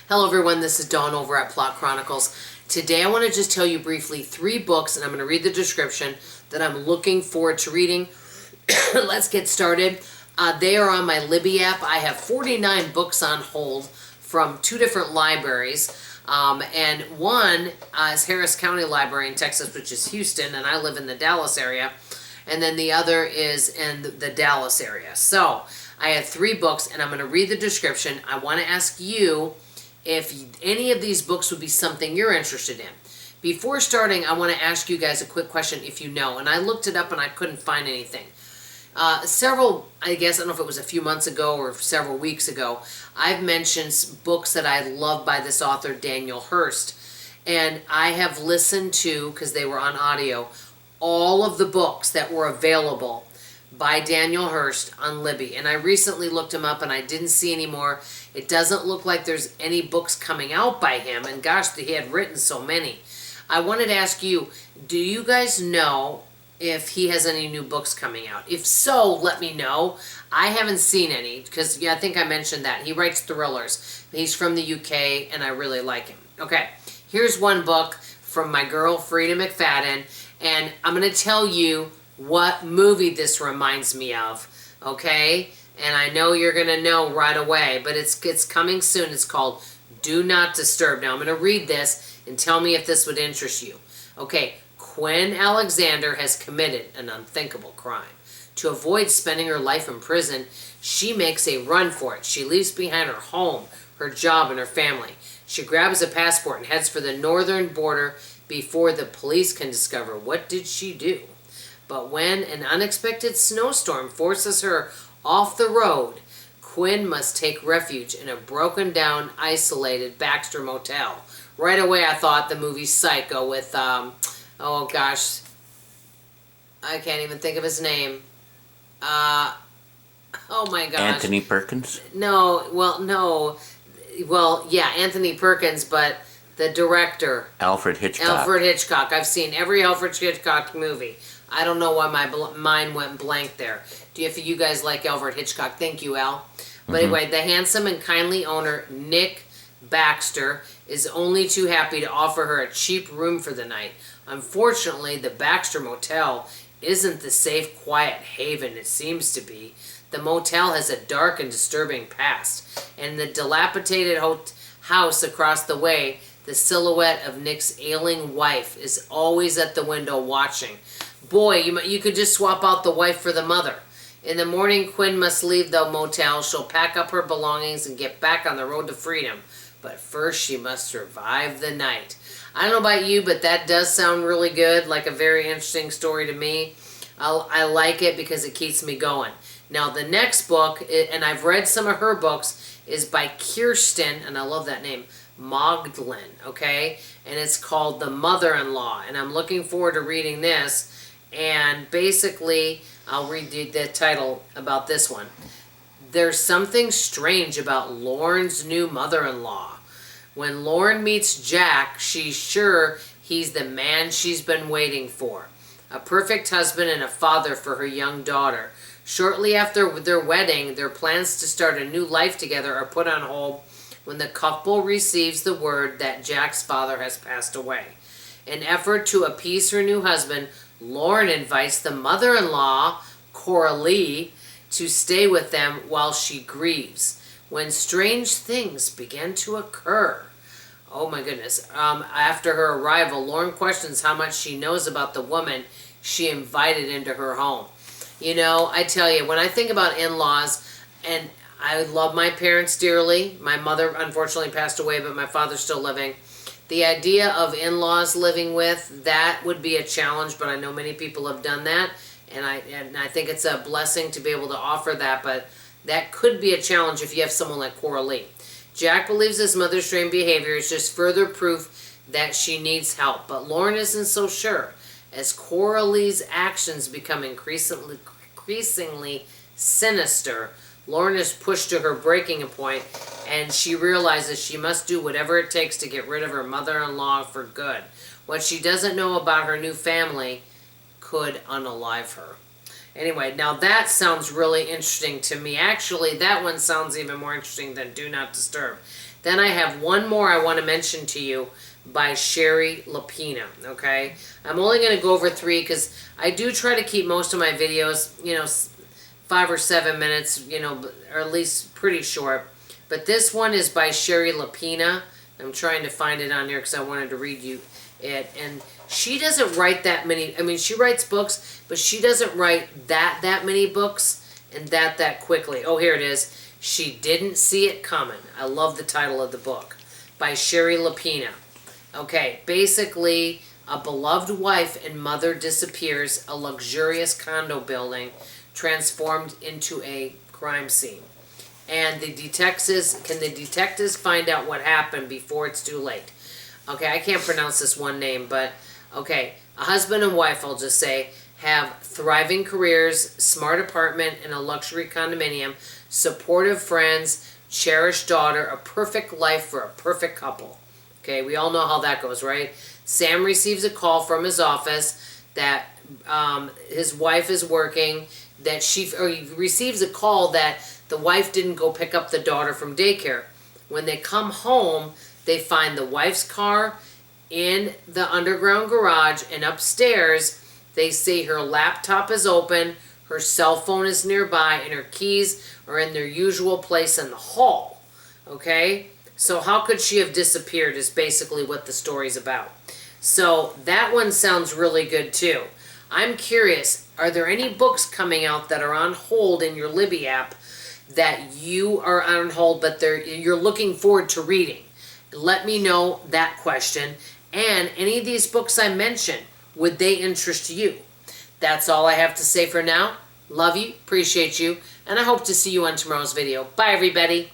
Hello everyone, this is Dawn over at Plot Chronicles. Today I want to just tell you briefly 3 books, and I'm going to read the description, that I'm looking forward to reading. Let's get started. They are on my Libby app. I have 49 books on hold from 2 different libraries. And one is Harris County Library in Texas, which is Houston, and I live in the Dallas area. And then the other is in the Dallas area. So I have 3 books, and I'm going to read the description. I want to ask you if any of these books would be something you're interested in. Before starting, I want to ask you guys a quick question if you know. And I looked it up and I couldn't find anything. I don't know if it was a few months ago or several weeks ago, I've mentioned books that I love by this author, Daniel Hurst. And I have listened to, because they were on audio, all of the books that were available by Daniel Hurst on Libby. And I recently looked him up and I didn't see any more. It doesn't look like there's any books coming out by him. And gosh, he had written so many. I wanted to ask you, do you guys know if he has any new books coming out? If so, let me know. I haven't seen any because I think I mentioned that. He writes thrillers. He's from the UK and I really like him. Okay, here's one book from my girl Frida McFadden, and I'm going to tell you what movie this reminds me of, okay? And I know you're going to know right away, but it's coming soon. It's called Do Not Disturb. Now, I'm going to read this and tell me if this would interest you. Okay, Quinn Alexander has committed an unthinkable crime. To avoid spending her life in prison, she makes a run for it. She leaves behind her home, her job, and her family. She grabs a passport and heads for the northern border before the police can discover what did she do. But when an unexpected snowstorm forces her off the road, Quinn must take refuge in a broken down, isolated Baxter motel. Right away I thought the movie Psycho with, oh gosh, I can't even think of his name. Oh my gosh. Anthony Perkins? No, yeah, Anthony Perkins, but the director. Alfred Hitchcock. Alfred Hitchcock. I've seen every Alfred Hitchcock movie. I don't know why my mind went blank there. If you guys like Alfred Hitchcock, thank you, Al. But anyway, the handsome and kindly owner, Nick Baxter, is only too happy to offer her a cheap room for the night. Unfortunately, the Baxter Motel isn't the safe, quiet haven it seems to be. The motel has a dark and disturbing past, and the dilapidated house across the way, the silhouette of Nick's ailing wife is always at the window watching. Boy, you could just swap out the wife for the mother. In the morning, Quinn must leave the motel. She'll pack up her belongings and get back on the road to freedom. But first, she must survive the night. I don't know about you, but that does sound really good, like a very interesting story to me. I like it because it keeps me going. Now, the next book, and I've read some of her books, is by Kirsten, and I love that name, Mogdlin, okay? And it's called The Mother-in-Law, and I'm looking forward to reading this. And basically, I'll read the title about this one. There's something strange about Lauren's new mother-in-law. When Lauren meets Jack, she's sure he's the man she's been waiting for. A perfect husband and a father for her young daughter. Shortly after their wedding, their plans to start a new life together are put on hold when the couple receives the word that Jack's father has passed away. In an effort to appease her new husband, Lauren invites the mother-in-law, Coralie, to stay with them while she grieves. When strange things begin to occur. Oh my goodness. After her arrival, Lauren questions how much she knows about the woman she invited into her home. You know, I tell you, when I think about in-laws, and I love my parents dearly. My mother unfortunately passed away, but my father's still living. The idea of in-laws living with, that would be a challenge, but I know many people have done that, and I think it's a blessing to be able to offer that, but that could be a challenge if you have someone like Coralie. Jack believes his mother's strange behavior is just further proof that she needs help, but Lauren isn't so sure. As Coralie's actions become increasingly sinister, Lauren is pushed to her breaking point, and she realizes she must do whatever it takes to get rid of her mother-in-law for good. What she doesn't know about her new family could unalive her. Anyway, now that sounds really interesting to me. Actually, that one sounds even more interesting than Do Not Disturb. Then I have one more I want to mention to you by Sherry Lapina, okay? I'm only going to go over 3 because I do try to keep most of my videos, 5 or 7 minutes, or at least pretty short. But this one is by Sherry Lapina. I'm trying to find it on here because I wanted to read you it. And she doesn't write that many. I mean, she writes books, but she doesn't write that many books and that quickly. Oh, here it is. She Didn't See It Coming. I love the title of the book by Sherry Lapina. Okay, basically, a beloved wife and mother disappears, a luxurious condo building transformed into a crime scene. And the detectives find out what happened before it's too late? Okay, I can't pronounce this one name, but okay, a husband and wife, I'll just say, have thriving careers, smart apartment in a luxury condominium, supportive friends, cherished daughter, a perfect life for a perfect couple. Okay, we all know how that goes, right? Sam receives a call from his office that his wife is working, he receives a call that the wife didn't go pick up the daughter from daycare. When they come home, they find the wife's car in the underground garage, and upstairs, they see her laptop is open, her cell phone is nearby, and her keys are in their usual place in the hall. Okay? So how could she have disappeared is basically what the story's about. So that one sounds really good too. I'm curious, are there any books coming out that are on hold in your Libby app that you are on hold but you're looking forward to reading? Let me know that question. And any of these books I mentioned, would they interest you? That's all I have to say for now. Love you, appreciate you, and I hope to see you on tomorrow's video. Bye everybody.